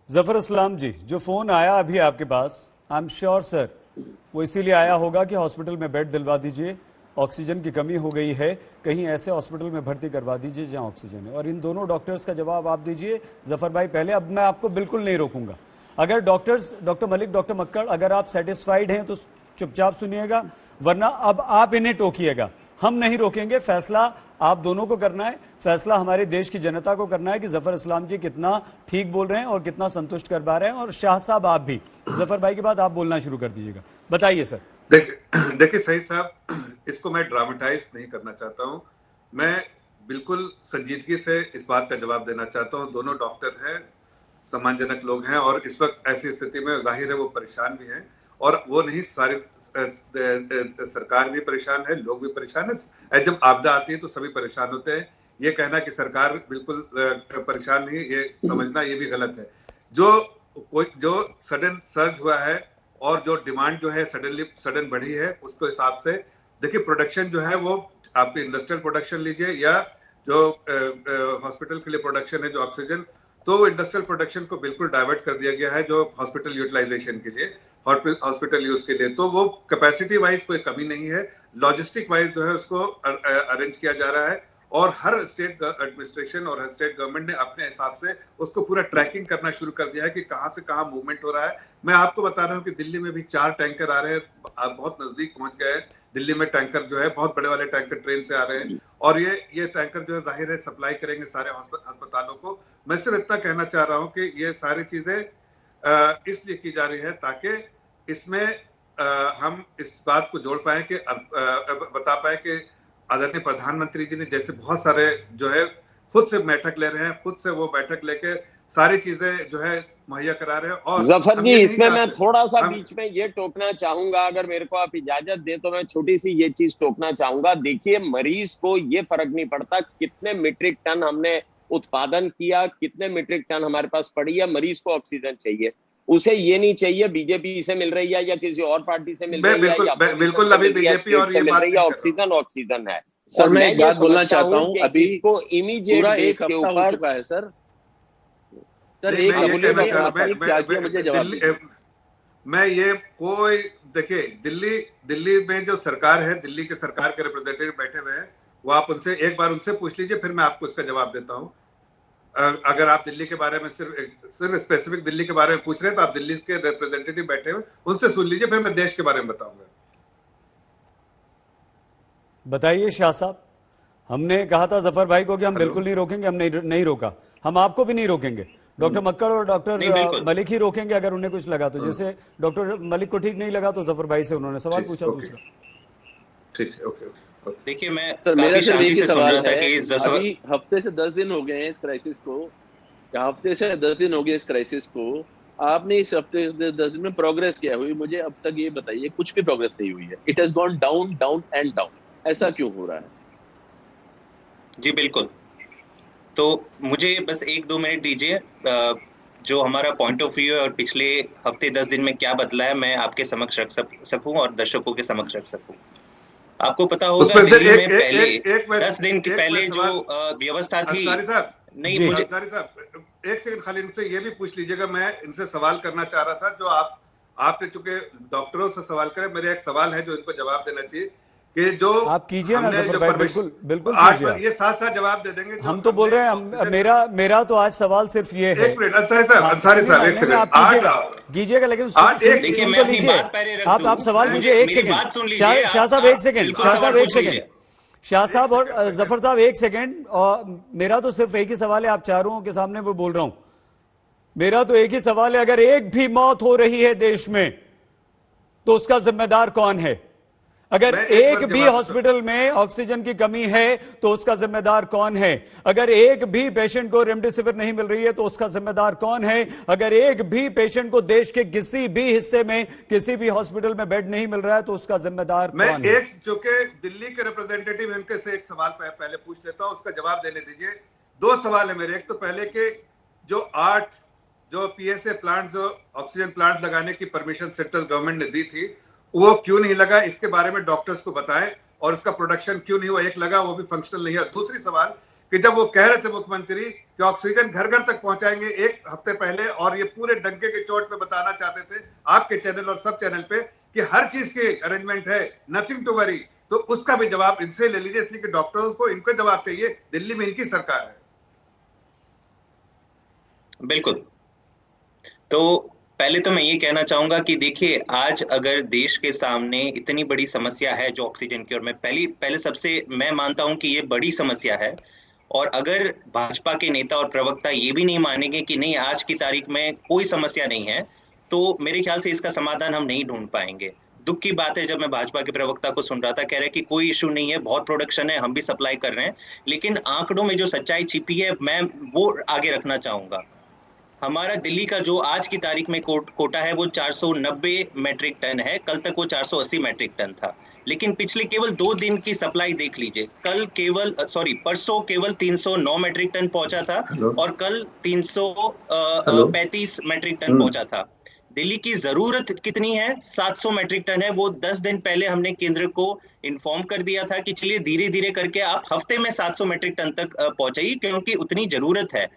जफर इस्लाम जी, जो फोन आया अभी आपके पास, आई एम श्योर सर वो इसीलिए आया होगा कि हॉस्पिटल में बेड दिलवा दीजिए, ऑक्सीजन की कमी हो गई है, कहीं ऐसे हॉस्पिटल में भर्ती करवा दीजिए जहां ऑक्सीजन है। और इन दोनों डॉक्टर्स का जवाब आप दीजिए जफर भाई पहले। अब मैं आपको बिल्कुल नहीं रोकूंगा। अगर doctors, doctor Malik, doctor Makkar, अगर आप सेटिस्फाइड हैं तो चुपचाप सुनिएगा, वरना अब आप इन्हें टोकिएगा। हम नहीं रोकेंगे, फैसला आप दोनों को करना है, फैसला हमारे देश की जनता को करना है कि जफर इस्लाम जी कितना ठीक बोल रहे हैं और कितना संतुष्ट कर पा रहे हैं। और शाह साहब आप भी, जफर भाई के बाद आप बोलना शुरू कर दीजिएगा। बताइए सर। देखिए सईद साहब, इसको मैं ड्रामेटाइज नहीं करना चाहता हूं। मैं बिल्कुल संजीदगी से इस बात का जवाब देना चाहता हूं। दोनों डॉक्टर हैं, सम्मानजनक लोग हैं, और इस वक्त ऐसी स्थिति में जाहिर है वो परेशान भी हैं। और वो नहीं, सारी सरकार भी परेशान है, लोग भी परेशान है। जब आपदा आती है तो सभी परेशान होते हैं। ये कहना कि सरकार बिल्कुल परेशान नहीं, ये समझना ये भी गलत है। जो सडन सर्ज हुआ है और जो डिमांड जो है सडन बढ़ी है, उसके हिसाब से देखिए प्रोडक्शन जो है वो आपके इंडस्ट्रियल प्रोडक्शन लीजिए या जो हॉस्पिटल के लिए प्रोडक्शन है जो ऑक्सीजन, तो वो इंडस्ट्रियल प्रोडक्शन को बिल्कुल डाइवर्ट कर दिया गया है जो हॉस्पिटल यूटिलाइजेशन के लिए, हॉस्पिटल यूज के लिए। तो वो कैपेसिटी वाइज कोई कमी नहीं है, लॉजिस्टिक वाइज जो है उसको अरेंज किया जा रहा है। और हर स्टेट एडमिनिस्ट्रेशन और हर स्टेट गवर्नमेंट ने अपने हिसाब से उसको पूरा ट्रैकिंग करना शुरू कर दिया है कि कहां से कहां मूवमेंट हो रहा है। मैं आपको बता रहा हूं कि दिल्ली में भी 4 टैंकर आ रहे हैं, बहुत नजदीक पहुंच गए हैं। दिल्ली में टैंकर जो है बहुत बड़े वाले टैंकर ट्रेन से आ रहे हैं, और ये टैंकर जो है जाहिर है सप्लाई करेंगे सारे अस्पतालों को। मैं सिर्फ इतना कहना चाह रहा हूं कि ये सारी चीजें इसलिए की जा रही है ताकि इसमें हम इस बात को जोड़ पाए कि बता पाए कि आदरणीय प्रधानमंत्री जी ने जैसे बहुत सारे जो है खुद से बैठक ले रहे हैं, खुद से वो बैठक लेके सारी चीजें जो है मुहैया करा रहे हैं। और जफर जी, इसमें मैं थोड़ा सा बीच में ये टोकना चाहूंगा, अगर मेरे को आप इजाजत दें तो मैं छोटी सी ये चीज टोकना चाहूंगा। देखिए, मरीज को ये फर्क नहीं पड़ता कितने मीट्रिक टन हमने उत्पादन किया, कितने मीट्रिक टन हमारे पास पड़ी है, मरीज को ऑक्सीजन चाहिए। उसे ये नहीं चाहिए बीजेपी से मिल रही है या किसी और पार्टी से मिल रही है या बिल्कुल अभी बीजेपी और ये मिल रही है, ऑक्सीजन है। सर मैं एक बात बोलना चाहता हूँ, अभी इसको इमीडिएट बेस के ऊपर है सर एक मुझे जवाब। मैं ये कोई देखिए, दिल्ली में जो सरकार है, दिल्ली के सरकार के रिप्रेजेंटेटिव बैठे हुए हैं, वो आप उनसे एक बार उनसे पूछ लीजिए, फिर मैं आपको इसका जवाब देता हूँ। अगर आप दिल्ली के बारे में सिर्फ स्पेसिफिक दिल्ली के बारे में पूछ रहे हैं तो आप दिल्ली के रिप्रेजेंटेटिव बैठे हुए उनसे सुन लीजिए, फिर मैं देश के बारे में बताऊंगा। बताइए शाह साहब। हमने कहा था जफर भाई को कि हम बिल्कुल नहीं रोकेंगे, हम नहीं रोका, हम आपको भी नहीं रोकेंगे। डॉक्टर मक्कड़ और डॉक्टर मलिक ही रोकेंगे अगर उन्हें कुछ लगा तो। जैसे डॉक्टर मलिक को ठीक नहीं लगा तो जफर भाई से उन्होंने सवाल पूछा दूसरा। ठीक है, ओके। देखिए, मैं सर मेरा सिर्फ एक ही सवाल है, अभी हफ्ते से 10 दिन हो गए हैं इस क्राइसिस को, हफ्ते से 10 दिन हो गए इस क्राइसिस को, आपने इस हफ्ते 10 दिन में प्रोग्रेस क्या हुई? मुझे अब तक ये बताइए, कुछ भी प्रोग्रेस नहीं हुई है। It has gone down down and down. ऐसा क्यों हो रहा है? जी बिल्कुल, तो मुझे बस 1-2 मिनट दीजिए। जो हमारा पॉइंट ऑफ व्यू है और पिछले हफ्ते 10 दिन में क्या बदला है, मैं आपके समक्ष रख सकूं और दर्शकों के समक्ष रख सकूं। आपको पता होगा दिल्ली में पहले 10 दिन के पहले जो व्यवस्था थी, नहीं मुझे साहब एक सेकंड खाली इनसे ये भी पूछ लीजिएगा। मैं इनसे सवाल करना चाह रहा था, जो आपने चूंकि डॉक्टरों से सवाल करे, मेरे एक सवाल है जो इनको जवाब देना चाहिए कि जो आप कीजिए ना बिल्कुल कीजिए, ये साथ जवाब दे देंगे। हम तो बोल रहे हैं, मेरा तो आज सवाल सिर्फ ये है। एक मिनट, अंसारी साहब एक सेकंड आप कीजिएगा, लेकिन देखिए मैं अपनी बात पहले रख दूं। आप सवाल कीजिए। एक सेकंड शाह साहब, एक सेकंड शाह साहब और जफर साहब एक सेकंड। और मेरा तो सिर्फ एक ही सवाल है, आप चारों के सामने मैं बोल रहा हूं। मेरा तो एक ही सवाल है, अगर एक भी मौत हो रही है देश में तो उसका जिम्मेदार कौन है? अगर एक भी हॉस्पिटल में ऑक्सीजन की कमी है तो उसका जिम्मेदार कौन है? अगर एक भी पेशेंट को रेमडेसिविर नहीं मिल रही है तो उसका जिम्मेदार कौन है? अगर एक भी पेशेंट को देश के किसी भी हिस्से में किसी भी हॉस्पिटल में बेड नहीं मिल रहा है तो उसका जिम्मेदार कौन है? मैं एक चूंकि दिल्ली के रिप्रेजेंटेटिव इनके से एक सवाल पहले पूछ लेता हूं, उसका जवाब देने दीजिए। 2 सवाल है मेरे। एक तो पहले के जो 8 जो पीएसए प्लांट, जो ऑक्सीजन प्लांट लगाने की परमिशन सेंट्रल गवर्नमेंट ने दी थी, वो क्यों नहीं लगा? इसके बारे में डॉक्टर्स को बताएं, और उसका प्रोडक्शन क्यों नहीं हुआ? एक लगा, वो भी फंक्शनल नहीं है। दूसरी सवाल कि जब वो कह रहे थे मुख्यमंत्री कि ऑक्सीजन घर घर तक पहुंचाएंगे एक हफ्ते पहले, और ये पूरे डंके के चोट पे बताना चाहते थे आपके चैनल और सब चैनल पे कि हर चीज की अरेंजमेंट है, नथिंग टू वरी, तो उसका भी जवाब इनसे ले लीजिए, इसलिए कि डॉक्टर्स को इनको जवाब चाहिए, दिल्ली में इनकी सरकार है। बिल्कुल। तो पहले तो मैं ये कहना चाहूंगा कि देखिए, आज अगर देश के सामने इतनी बड़ी समस्या है जो ऑक्सीजन की, और मैं पहले सबसे मैं मानता हूं कि ये बड़ी समस्या है, और अगर भाजपा के नेता और प्रवक्ता ये भी नहीं मानेंगे कि नहीं आज की तारीख में कोई समस्या नहीं है, तो मेरे ख्याल से इसका समाधान हम नहीं ढूंढ पाएंगे। दुख की बात है, जब मैं भाजपा के प्रवक्ता को सुन रहा था, कह रहे कि कोई इशू नहीं है, बहुत प्रोडक्शन है, हम भी सप्लाई कर रहे हैं, लेकिन आंकड़ों में जो सच्चाई छिपी है मैं वो आगे रखना चाहूंगा। हमारा दिल्ली का जो आज की तारीख में कोटा है वो 490 मैट्रिक टन है, कल तक वो 480 मैट्रिक टन था, लेकिन पिछले केवल 2 दिन की सप्लाई देख लीजिए, परसों केवल 309 मैट्रिक टन पहुंचा था और कल 335 मैट्रिक टन पहुंचा था। दिल्ली की जरूरत कितनी है? 700 मैट्रिक टन है। वो 10 दिन पहले हमने केंद्र को इन्फॉर्म कर दिया था कि चलिए धीरे धीरे करके आप हफ्ते में 700 मैट्रिक टन तक पहुंचाइए, क्योंकि उतनी जरूरत है।